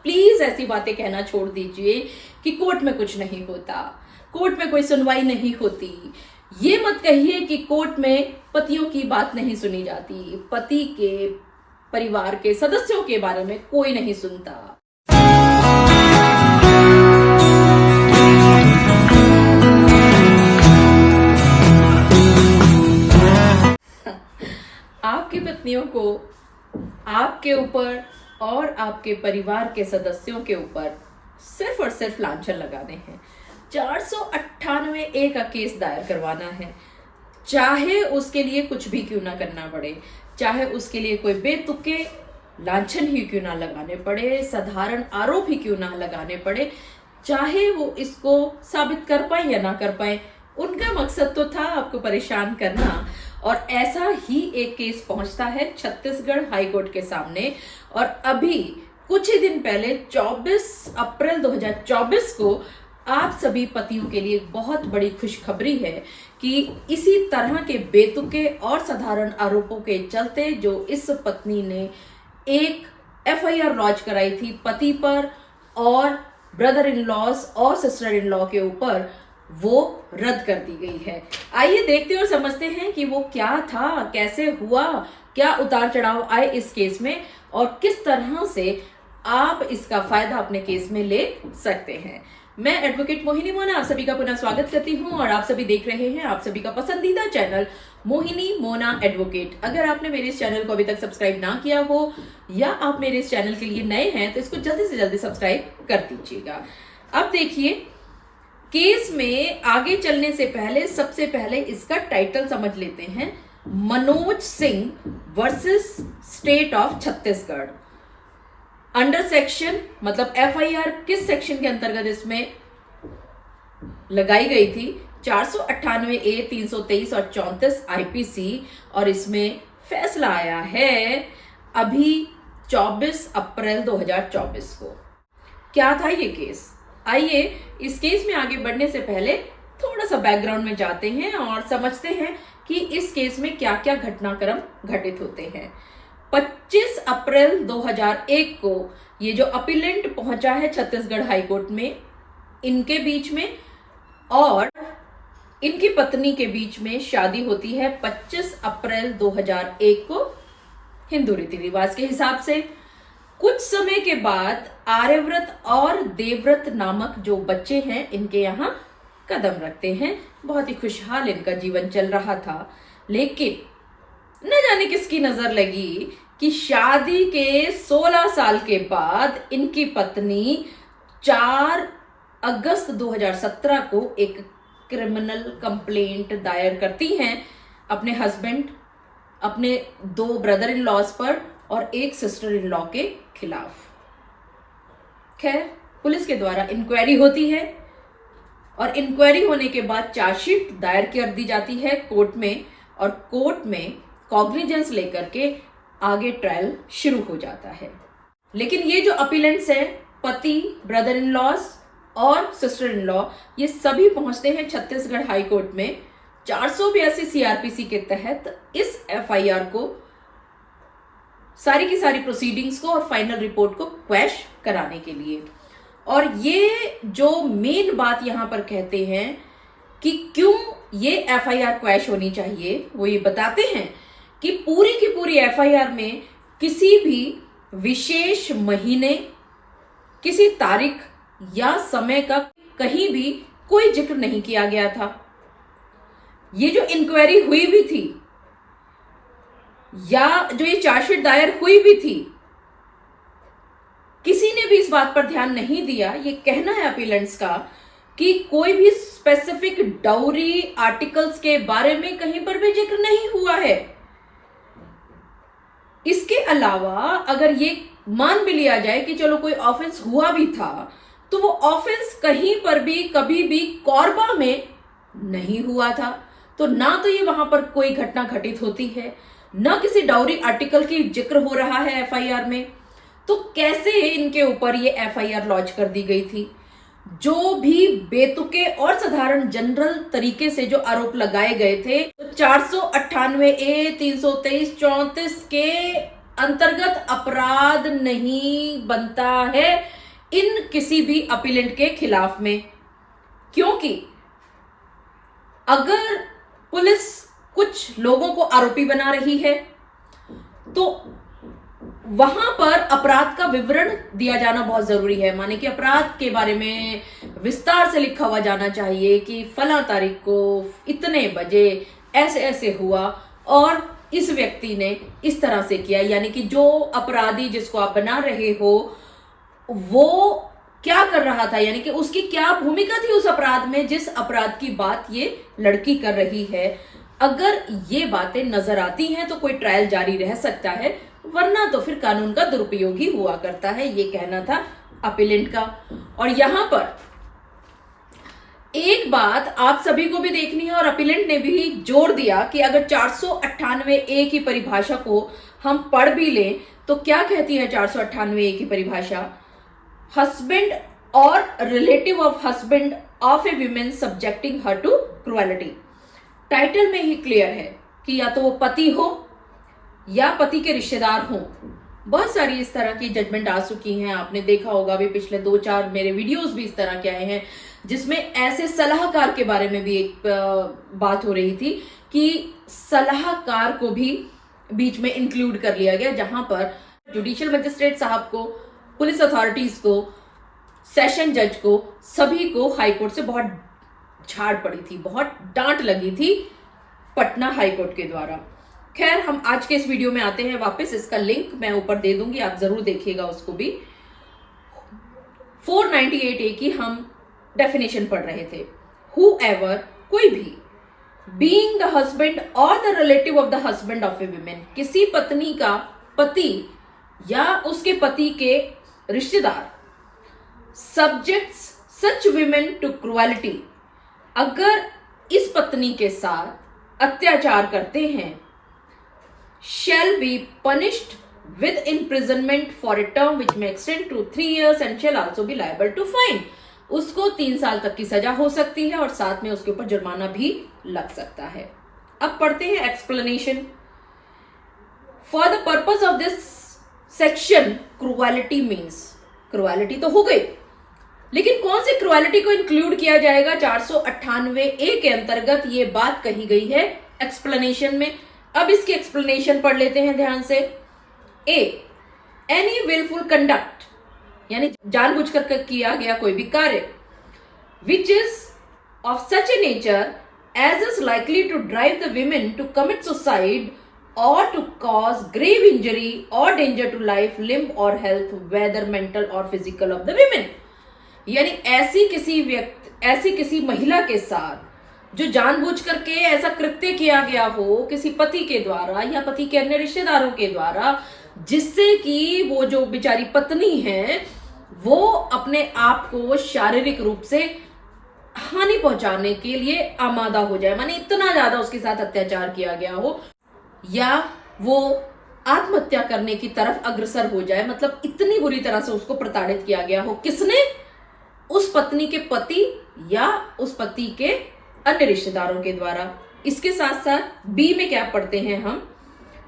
Please ऐसी बातें कहना छोड़ दीजिए कि कोर्ट में कुछ नहीं होता, कोर्ट में कोई सुनवाई नहीं होती। ये मत कहिए कि कोर्ट में पतियों की बात नहीं सुनी जाती, पति के परिवार के सदस्यों के बारे में कोई नहीं सुनता। आपकी पत्नियों को आपके ऊपर और आपके परिवार के सदस्यों के ऊपर सिर्फ और सिर्फ लांछन लगाने हैं। 498 का केस दायर करवाना है, चाहे उसके लिए कुछ भी क्यों ना करना पड़े, चाहे उसके लिए कोई बेतुके लांछन ही क्यों ना लगाने पड़े, साधारण आरोप ही क्यों ना लगाने पड़े, चाहे वो इसको साबित कर पाए या ना कर पाए। उनका मकसद तो था आपको परेशान करना। और ऐसा ही एक केस पहुंचता है छत्तीसगढ़ हाई कोर्ट के सामने। और अभी कुछ ही दिन पहले 24 अप्रैल 2024 को आप सभी पतियों के लिए बहुत बड़ी खुशखबरी है कि इसी तरह के बेतुके और साधारण आरोपों के चलते जो इस पत्नी ने एक एफआईआर लॉन्च कराई थी पति पर और ब्रदर इन लॉज और सिस्टर इन लॉ के ऊपर, वो रद्द कर दी गई है। आइए देखते और समझते हैं कि वो क्या था, कैसे हुआ, क्या उतार चढ़ाव आए इस केस में और किस तरह से आप इसका फायदा अपने केस में ले सकते हैं। मैं एडवोकेट मोहिनी मोना आप सभी का पुनः स्वागत करती हूं और आप सभी देख रहे हैं आप सभी का पसंदीदा चैनल मोहिनी मोना एडवोकेट। अगर आपने मेरे इस चैनल को अभी तक सब्सक्राइब ना किया हो या आप मेरे इस चैनल के लिए नए हैं तो इसको जल्दी से जल्दी सब्सक्राइब कर दीजिएगा। अब देखिए, केस में आगे चलने से पहले सबसे पहले इसका टाइटल समझ लेते हैं, Manoj Singh versus state of Chhattisgarh. Under section मतलब एफआईआर किस सेक्शन के अंतर्गत इसमें लगाई गई थी, 498A, 323 और 34 आईपीसी। और इसमें फैसला आया है अभी 24 अप्रैल 2024 को। क्या था ये केस? आइए इस केस में आगे बढ़ने से पहले थोड़ा सा बैकग्राउंड में जाते हैं और समझते हैं कि इस केस में क्या क्या घटनाक्रम घटित होते हैं। 25 अप्रैल 2001 को ये जो अपीलेंट पहुंचा है छत्तीसगढ़ हाईकोर्ट में, इनके बीच में और इनकी पत्नी के बीच में शादी होती है 25 अप्रैल 2001 को हिंदू रीति रिवाज के हिसाब से। कुछ समय के बाद आर्यव्रत और देवव्रत नामक जो बच्चे हैं इनके यहाँ कदम रखते हैं। बहुत ही खुशहाल इनका जीवन चल रहा था, लेकिन न जाने किसकी नजर लगी कि शादी के 16 साल के बाद इनकी पत्नी 4 अगस्त 2017 को एक क्रिमिनल कंप्लेंट दायर करती हैं अपने हस्बैंड, अपने 2 ब्रदर इन लॉज पर और एक सिस्टर इन लॉ के खिलाफ। खैर, पुलिस के द्वारा इंक्वायरी होती है और इंक्वायरी होने के बाद चार्जशीट दायर कर दी जाती है कोर्ट में और कोर्ट में कॉग्निजेंस लेकर के आगे ट्रायल शुरू हो जाता है। लेकिन ये जो अपीलेंट्स हैं, पति, ब्रदर इन लॉज और सिस्टर इन लॉ, ये सभी पहुंचते हैं छत्तीसगढ़ हाई कोर्ट में 482 सीआरपीसी के तहत इस एफआईआर को, सारी की सारी प्रोसीडिंग्स को और फाइनल रिपोर्ट को क्वैश कराने के लिए। और ये जो मेन बात यहां पर कहते हैं कि क्यों ये एफआईआर क्वैश होनी चाहिए, वो ये बताते हैं कि पूरी की पूरी एफआईआर में किसी भी विशेष महीने, किसी तारीख या समय का कहीं भी कोई जिक्र नहीं किया गया था। ये जो इंक्वायरी हुई भी थी या जो ये चार्जशीट दायर हुई भी थी, किसी ने भी इस बात पर ध्यान नहीं दिया। ये कहना है अपीलेंट्स का कि कोई भी स्पेसिफिक डाउरी आर्टिकल्स के बारे में कहीं पर भी जिक्र नहीं हुआ है। इसके अलावा अगर ये मान भी लिया जाए कि चलो कोई ऑफेंस हुआ भी था, तो वो ऑफेंस कहीं पर भी कभी भी कोरबा में नहीं हुआ था। तो ना तो ये वहां पर कोई घटना घटित होती है, ना किसी डाउरी आर्टिकल की जिक्र हो रहा है एफआईआर में। तो कैसे इनके ऊपर ये एफआईआर लॉन्च कर दी गई थी? जो भी बेतुके और साधारण जनरल तरीके से जो आरोप लगाए गए थे, तो 498A, 323, 34 के अंतर्गत अपराध नहीं बनता है इन किसी भी अपीलेंट के खिलाफ में, क्योंकि अगर पुलिस कुछ लोगों को आरोपी बना रही है तो वहां पर अपराध का विवरण दिया जाना बहुत जरूरी है। माने कि अपराध के बारे में विस्तार से लिखा हुआ जाना चाहिए कि फला तारीख को इतने बजे ऐसे ऐसे हुआ और इस व्यक्ति ने इस तरह से किया, यानी कि जो अपराधी जिसको आप बना रहे हो वो क्या कर रहा था, यानी कि उसकी क्या भूमिका थी उस अपराध में जिस अपराध की बात ये लड़की कर रही है। अगर ये बातें नजर आती हैं तो कोई ट्रायल जारी रह सकता है, वरना तो फिर कानून का दुरुपयोग ही हुआ करता है, ये कहना था अपीलेंट का। और यहां पर एक बात आप सभी को भी देखनी है और अपीलेंट ने भी जोर दिया कि अगर 498A की परिभाषा को हम पढ़ भी लें तो क्या कहती है 498A की परिभाषा? हस्बैंड और relative of husband of a women subjecting her to cruelty. Title में ही क्लियर है कि या तो वो पति हो या पति के रिश्तेदार हो। बहुत सारी इस तरह की जजमेंट आ चुकी हैं, आपने देखा होगा भी, पिछले 2-4 मेरे वीडियोस भी इस तरह के आए हैं जिसमें ऐसे सलाहकार के बारे में भी एक बात हो रही थी कि सलाहकार को भी बीच में इंक्लूड कर लिया गया, जहां पर जुडिशियल मजिस्ट्रेट साहब को, पुलिस अथॉरिटीज को, सेशन जज को, सभी को हाईकोर्ट से बहुत झाड़ पड़ी थी, बहुत डांट लगी थी पटना हाईकोर्ट के द्वारा। खैर, हम आज के इस वीडियो में आते हैं वापस। इसका लिंक मैं ऊपर दे दूंगी, आप जरूर देखिएगा उसको भी। 498A की हम डेफिनेशन पढ़ रहे थे। Whoever, कोई भी, being the husband or the relative of the husband of a woman, किसी पत्नी का पति या उसके पति के रिश्तेदार, subjects such women to cruelty, अगर इस पत्नी के साथ अत्याचार करते हैं, shall be punished with imprisonment for a term which may extend to 3 years and shall also be liable to fine। उसको 3 साल तक की सजा हो सकती है और साथ में उसके ऊपर जुर्माना भी लग सकता है। अब पढ़ते हैं explanation. For the purpose of this section cruelty means, cruelty तो हो गई, लेकिन कौन सी क्रुएलिटी को इंक्लूड किया जाएगा 498A के अंतर्गत, ये बात कही गई है एक्सप्लेनेशन में। अब इसकी एक्सप्लेनेशन पढ़ लेते हैं ध्यान से। ए, एनी विलफुल कंडक्ट, यानी जानबूझकर किया गया कोई भी कार्य, which is of such a nature as is likely to drive the women to commit suicide और टू कॉज ग्रेव इंजरी और डेंजर टू लाइफ, लिम्ब और हेल्थ, वेदर मेंटल और फिजिकल ऑफ द विमेन। यानी ऐसी किसी महिला के साथ जो जानबूझ करके ऐसा कृत्य किया गया हो किसी पति के द्वारा या पति के अन्य रिश्तेदारों के द्वारा, जिससे कि वो जो बेचारी पत्नी है वो अपने आप को शारीरिक रूप से हानि पहुंचाने के लिए आमादा हो जाए, माने इतना ज्यादा उसके साथ अत्याचार किया गया हो, या वो आत्महत्या करने की तरफ अग्रसर हो जाए, मतलब इतनी बुरी तरह से उसको प्रताड़ित किया गया हो। किसने? उस पत्नी के पति या उस पति के अन्य रिश्तेदारों के द्वारा। इसके साथ साथ बी में क्या पढ़ते हैं हम,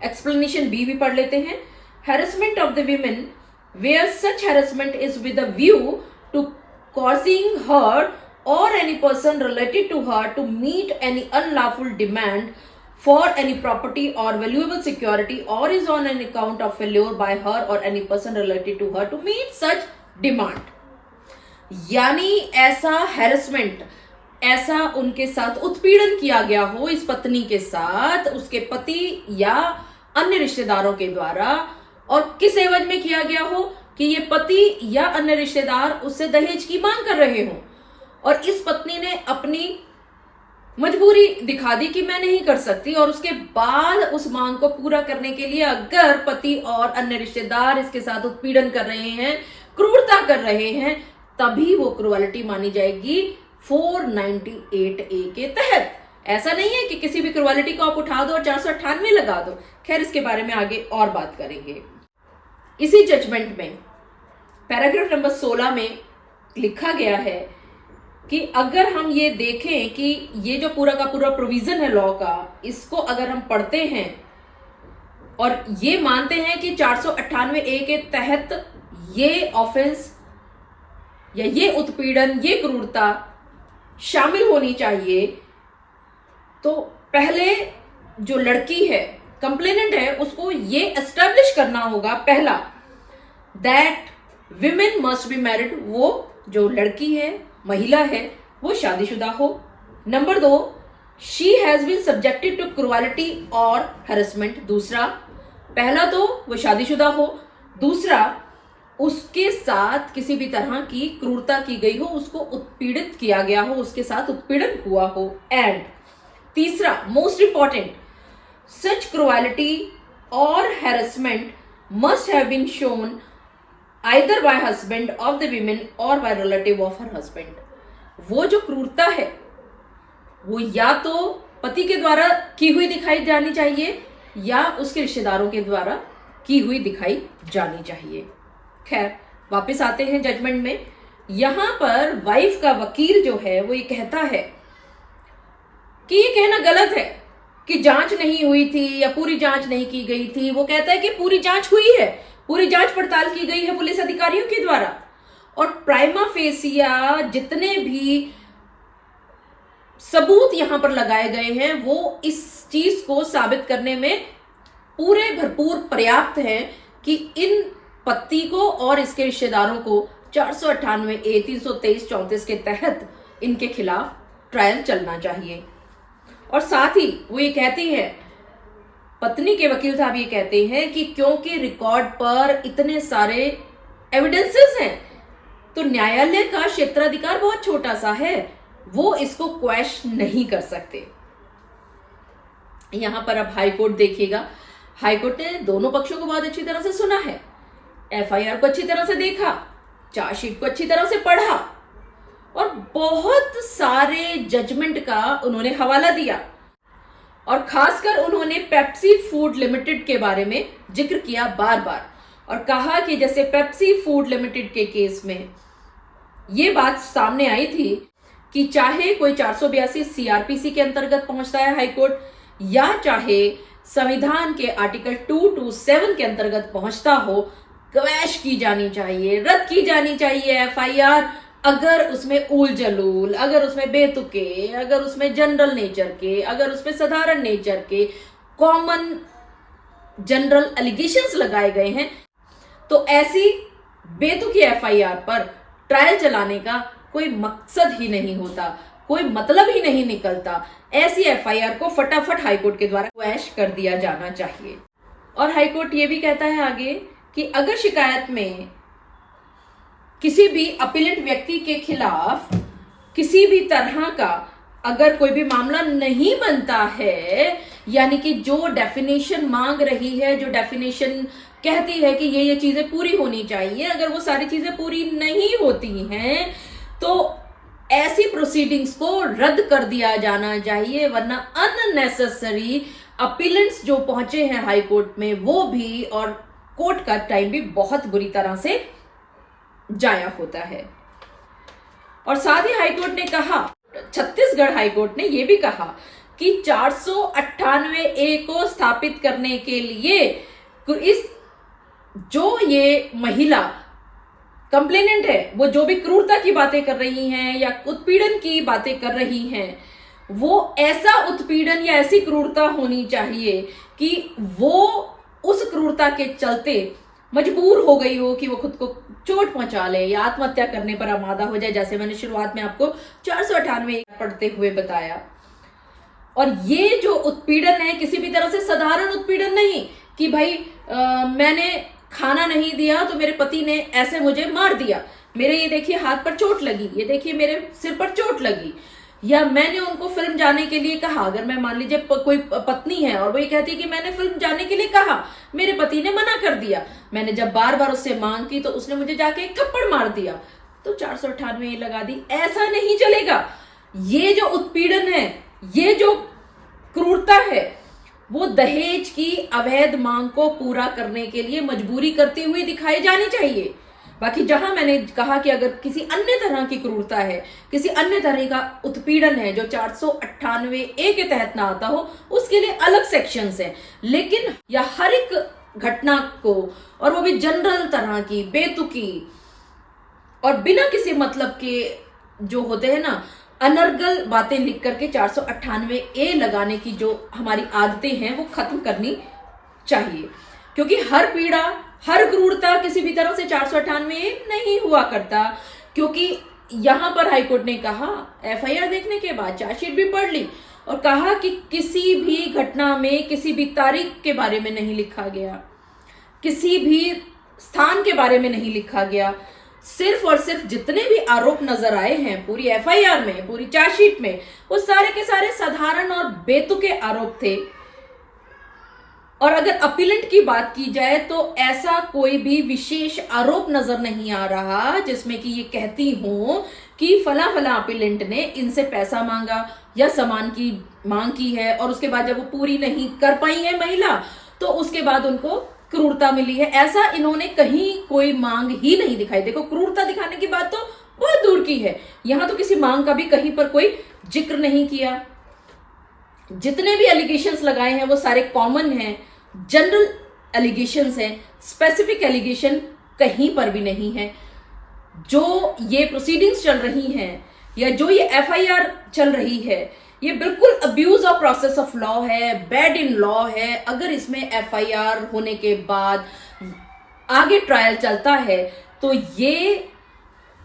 एक्सप्लेनेशन बी भी पढ़ लेते हैं। Harassment of the women where such harassment is with a view to causing her or any person related to her to meet any unlawful demand for any property or valuable security or is on an account of failure by her or any person related to her to meet such demand। यानी ऐसा harassment, ऐसा उनके साथ उत्पीड़न किया गया हो इस पत्नी के साथ उसके पति या अन्य रिश्तेदारों के द्वारा, और किस एवज में किया गया हो कि ये पति या अन्य रिश्तेदार उससे दहेज की मांग कर रहे हो और इस पत्नी ने अपनी मजबूरी दिखा दी कि मैं नहीं कर सकती, और उसके बाद उस मांग को पूरा करने के लिए अगर पति और अन्य रिश्तेदार इसके साथ उत्पीड़न कर रहे हैं, क्रूरता कर रहे हैं, तभी वो क्रुएलिटी मानी जाएगी 498A के तहत। ऐसा नहीं है कि किसी भी क्रुएलिटी को आप उठा दो और 498 लगा दो। खैर, इसके बारे में आगे और बात करेंगे। इसी जजमेंट में पैराग्राफ नंबर 16 में लिखा गया है कि अगर हम ये देखें कि ये जो पूरा का पूरा प्रोविजन है लॉ का, इसको अगर हम पढ़ते हैं और ये मानते हैं कि 498A के तहत ये ऑफेंस या ये उत्पीड़न, ये क्रूरता शामिल होनी चाहिए, तो पहले जो लड़की है, कंप्लेनेंट है, उसको ये एस्टैब्लिश करना होगा, पहला, that women must be married, वो जो लड़की है, महिला है, वो शादीशुदा हो। Number 2, she has been subjected to cruelty और हैरेसमेंट। दूसरा, पहला तो वो शादीशुदा हो, दूसरा उसके साथ किसी भी तरह की क्रूरता की गई हो, उसको उत्पीड़ित किया गया हो, उसके साथ उत्पीड़न हुआ हो। एंड तीसरा, मोस्ट इंपॉर्टेंट, सच क्रुएलिटी और harassment must have been shown either by husband of the women or by relative of her husband। वो जो क्रूरता है वो या तो पति के द्वारा की हुई दिखाई जानी चाहिए या उसके रिश्तेदारों के द्वारा की हुई दिखाई जानी चाहिए। खैर, वापस आते हैं जजमेंट में। यहां पर वाइफ का वकील जो है वो ये कहता है कि ये कहना गलत है कि जांच नहीं हुई थी या पूरी जांच नहीं की गई थी। वो कहता है कि पूरी जांच हुई है, पूरी जांच पड़ताल की गई है पुलिस अधिकारियों के द्वारा, और प्राइमा फेसिया जितने भी सबूत यहां पर लगाए गए हैं वो इस चीज को साबित करने में पूरे भरपूर पर्याप्त हैं कि इन पति को और इसके रिश्तेदारों को 498A 323-34 के तहत इनके खिलाफ ट्रायल चलना चाहिए। और साथ ही वो ये कहती है, पत्नी के वकील साहब ये कहते हैं कि क्योंकि रिकॉर्ड पर इतने सारे एविडेंसेस हैं तो न्यायालय का क्षेत्राधिकार बहुत छोटा सा है, वो इसको क्वेश नहीं कर सकते। यहां पर अब हाईकोर्ट देखिएगा, हाईकोर्ट ने दोनों पक्षों को बहुत अच्छी तरह से सुना है, एफआईआर को अच्छी तरह से देखा, चार्जशीट को अच्छी तरह से पढ़ा और बहुत सारे जजमेंट का उन्होंने हवाला दिया, और खासकर उन्होंने पेप्सी फूड लिमिटेड के बारे में जिक्र किया बार बार, और कहा कि जैसे पेप्सी फूड लिमिटेड के केस में ये बात सामने आई थी कि चाहे कोई 482 सीआरपीसी के अंतर्गत पहुंचता है हाईकोर्ट, या चाहे संविधान के आर्टिकल 227 के अंतर्गत पहुंचता हो, क्वैश की जानी चाहिए, रद्द की जानी चाहिए एफआईआर अगर उसमें ऊल जलूल, अगर उसमें बेतुके, अगर उसमें जनरल नेचर के, अगर उसमें साधारण नेचर के कॉमन जनरल एलिगेशंस लगाए गए हैं। तो ऐसी बेतुकी एफआईआर पर ट्रायल चलाने का कोई मकसद ही नहीं होता, कोई मतलब ही नहीं निकलता। ऐसी एफआईआर को फटाफट हाईकोर्ट के द्वारा क्वैश कर दिया जाना चाहिए। और हाईकोर्ट ये भी कहता है आगे कि अगर शिकायत में किसी भी अपीलेंट व्यक्ति के खिलाफ किसी भी तरह का अगर कोई भी मामला नहीं बनता है, यानी कि जो डेफिनेशन मांग रही है, जो डेफिनेशन कहती है कि ये चीजें पूरी होनी चाहिए, अगर वो सारी चीजें पूरी नहीं होती हैं तो ऐसी प्रोसीडिंग्स को रद्द कर दिया जाना चाहिए, वरना अननेसेसरी अपीलेंट्स जो पहुंचे हैं हाई कोर्ट में वो भी, और कोर्ट का टाइम भी बहुत बुरी तरह से जाया होता है। और साथ ही हाईकोर्ट ने कहा, छत्तीसगढ़ हाईकोर्ट ने यह भी कहा कि 498A को स्थापित करने के लिए इस जो ये महिला कंप्लेनेंट है वो जो भी क्रूरता की बातें कर रही हैं या उत्पीड़न की बातें कर रही हैं, वो ऐसा उत्पीड़न या ऐसी क्रूरता होनी चाहिए कि वो उस क्रूरता के चलते मजबूर हो गई हो कि वो खुद को चोट पहुंचा ले या आत्महत्या करने पर आमादा हो जाए, जैसे मैंने शुरुआत में आपको 498 पढ़ते हुए बताया। और ये जो उत्पीड़न है किसी भी तरह से साधारण उत्पीड़न नहीं कि भाई मैंने खाना नहीं दिया तो मेरे पति ने ऐसे मुझे मार दिया, मेरे ये देखिए हाथ पर चोट लगी, ये देखिए मेरे सिर पर चोट लगी, या मैंने उनको फिल्म जाने के लिए कहा। अगर मैं मान लीजिए कोई पत्नी है और वो ये कहती है कि मैंने फिल्म जाने के लिए कहा, मेरे पति ने मना कर दिया, मैंने जब बार बार उससे मांग की तो उसने मुझे जाके एक थप्पड़ मार दिया, तो 498 लगा दी। ऐसा नहीं चलेगा। ये जो उत्पीड़न है, ये जो क्रूरता है, वो दहेज की अवैध मांग को पूरा करने के लिए मजबूरी करती हुई दिखाई जानी चाहिए। बाकी जहां मैंने कहा कि अगर किसी अन्य तरह की क्रूरता है, किसी अन्य तरह का उत्पीड़न है जो 498A के तहत ना आता हो, उसके लिए अलग सेक्शंस हैं। लेकिन या हर एक घटना को, और वो भी जनरल तरह की, बेतुकी और बिना किसी मतलब के जो होते हैं ना अनर्गल बातें लिख करके 498A लगाने की जो हमारी आदतें हैं वो खत्म करनी चाहिए। क्योंकि हर पीड़ा, हर क्रूरता किसी भी तरह से 498A नहीं हुआ करता। क्योंकि यहां पर हाईकोर्ट ने कहा, FIR देखने के बाद चार्जशीट भी पढ़ ली और कहा कि किसी भी घटना में किसी भी तारीख के बारे में नहीं लिखा गया, किसी भी स्थान के बारे में नहीं लिखा गया। सिर्फ और सिर्फ जितने भी आरोप नजर आए हैं पूरी FIR में, पूरी चार्जशीट में, वो सारे के सारे साधारण और बेतुके आरोप थे। और अगर अपीलेंट की बात की जाए तो ऐसा कोई भी विशेष आरोप नजर नहीं आ रहा जिसमें कि ये कहती हूं कि फला फला अपीलेंट ने इनसे पैसा मांगा या सामान की मांग की है और उसके बाद जब वो पूरी नहीं कर पाई है महिला तो उसके बाद उनको क्रूरता मिली है। ऐसा इन्होंने कहीं कोई मांग ही नहीं दिखाई। देखो, क्रूरता दिखाने की बात तो बहुत दूर की है, यहां तो किसी मांग का भी कहीं पर कोई जिक्र नहीं किया। जितने भी एलिगेशंस लगाए हैं वो सारे कॉमन हैं, जनरल एलिगेशंस हैं, स्पेसिफिक एलिगेशन कहीं पर भी नहीं है। जो ये प्रोसीडिंग्स चल रही हैं या जो ये FIR चल रही है, ये बिल्कुल abuse of process of law है, बैड इन लॉ है। अगर इसमें FIR होने के बाद आगे ट्रायल चलता है तो ये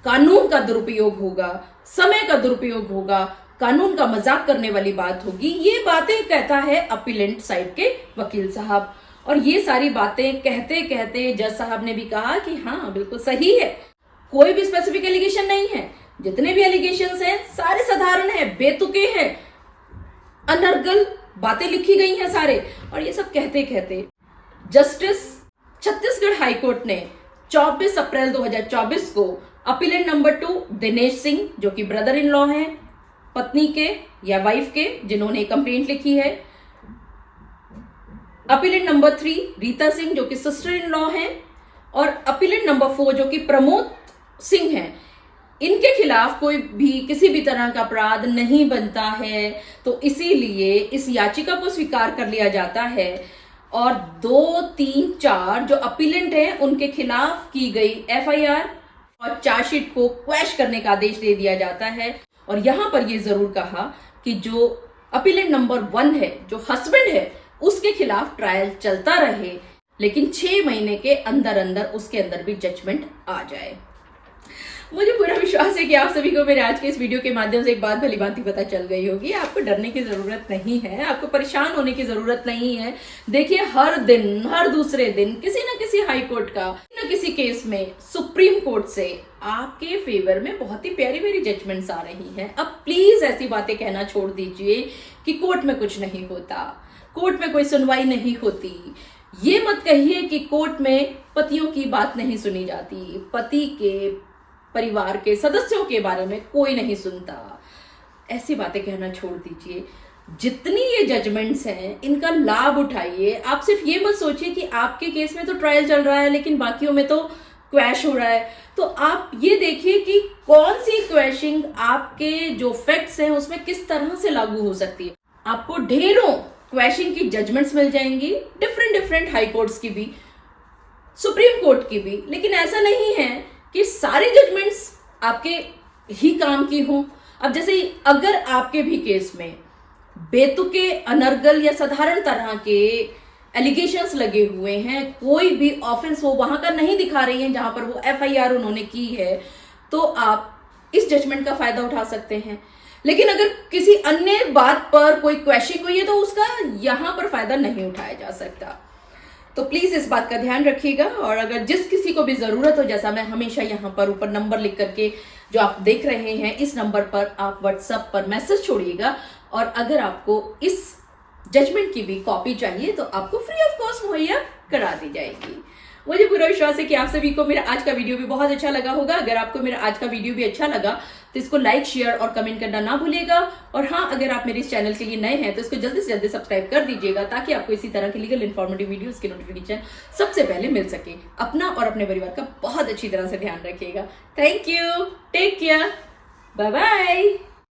कानून का दुरुपयोग होगा, समय का दुरुपयोग होगा, कानून का मजाक करने वाली बात होगी। ये बातें कहता है अपीलेंट साइड के वकील साहब। और ये सारी बातें कहते कहते जज साहब ने भी कहा कि हाँ बिल्कुल सही है, कोई भी स्पेसिफिक एलिगेशन नहीं है, जितने भी एलिगेशंस हैं सारे साधारण हैं, बेतुके हैं, अनर्गल बातें लिखी गई हैं सारे। और ये सब कहते कहते जस्टिस छत्तीसगढ़ हाईकोर्ट ने 24 अप्रैल 2024 को अपीलेंट नंबर 2 दिनेश सिंह, जो कि ब्रदर इन लॉ हैं पत्नी के या वाइफ के जिन्होंने कंप्लेंट लिखी है, अपीलेंट नंबर 3 रीता सिंह जो कि सिस्टर इन लॉ हैं, और अपीलेंट नंबर 4 जो कि प्रमोद सिंह हैं, इनके खिलाफ कोई भी किसी भी तरह का अपराध नहीं बनता है। तो इसीलिए इस याचिका को स्वीकार कर लिया जाता है और 2, 3, 4 जो अपीलेंट हैं उनके खिलाफ की गई FIR और चार्जशीट को क्वैश करने का आदेश दे दिया जाता है। और यहां पर यह जरूर कहा कि जो अपीलेंट नंबर 1 है, जो हस्बैंड है, उसके खिलाफ ट्रायल चलता रहे, लेकिन 6 महीने के अंदर अंदर उसके अंदर भी जजमेंट आ जाए। मुझे पूरा विश्वास है कि आप सभी को मेरे आज के इस वीडियो के माध्यम से एक बात भली भांति पता चल गई होगी। आपको डरने की जरूरत नहीं है, आपको परेशान होने की जरूरत नहीं है। देखिए, हर दिन, हर दूसरे दिन किसी न किसी हाई कोर्ट का न किसी केस में सुप्रीम कोर्ट से आपके फेवर में बहुत ही प्यारी प्यारी जजमेंट्स आ रही हैं। अब प्लीज ऐसी बातें कहना छोड़ दीजिए कि कोर्ट में कुछ नहीं होता, कोर्ट में कोई सुनवाई नहीं होती। ये मत कहिए कि कोर्ट में पतियों की बात नहीं सुनी जाती, पति के परिवार के सदस्यों के बारे में कोई नहीं सुनता। ऐसी बातें कहना छोड़ दीजिए। जितनी ये जजमेंट्स हैं इनका लाभ उठाइए। आप सिर्फ ये मत सोचिए कि आपके केस में तो ट्रायल चल रहा है लेकिन बाकियों में तो क्वैश हो रहा है। तो आप ये देखिए कि कौन सी क्वैशिंग आपके जो फैक्ट्स हैं उसमें किस तरह से लागू हो सकती है। आपको ढेरों क्वैशिंग की जजमेंट्स मिल जाएंगी, डिफरेंट हाई कोर्ट्स की भी, सुप्रीम कोर्ट की भी। लेकिन ऐसा नहीं है कि सारी जजमेंट्स आपके ही काम की हों। अब जैसे अगर आपके भी केस में बेतुके, अनर्गल या साधारण तरह के एलिगेशंस लगे हुए हैं, कोई भी ऑफेंस वो वहां का नहीं दिखा रही हैं जहां पर वो FIR उन्होंने की है, तो आप इस जजमेंट का फायदा उठा सकते हैं। लेकिन अगर किसी अन्य बात पर कोई क्वेश्चन हुई है तो उसका यहां पर फायदा नहीं उठाया जा सकता। तो प्लीज इस बात का ध्यान रखिएगा। और अगर जिस किसी को भी जरूरत हो, जैसा मैं हमेशा यहाँ पर ऊपर नंबर लिख करके जो आप देख रहे हैं, इस नंबर पर आप व्हाट्सएप पर मैसेज छोड़िएगा। और अगर आपको इस जजमेंट की भी कॉपी चाहिए तो आपको फ्री ऑफ कॉस्ट मुहैया करा दी जाएगी। मुझे पूरा विश्वास है कि आप सभी को मेरा आज का वीडियो भी बहुत अच्छा लगा होगा। अगर आपको मेरा आज का वीडियो भी अच्छा लगा तो इसको लाइक, शेयर और कमेंट करना ना भूलिएगा। और हाँ, अगर आप मेरे इस चैनल के लिए नए हैं तो इसको जल्दी से जल्दी सब्सक्राइब कर दीजिएगा, ताकि आपको इसी तरह की लीगल इन्फॉर्मेटिव वीडियोस के नोटिफिकेशन सबसे पहले मिल सके। अपना और अपने परिवार का बहुत अच्छी तरह से ध्यान रखिएगा। Thank you, take care, bye bye.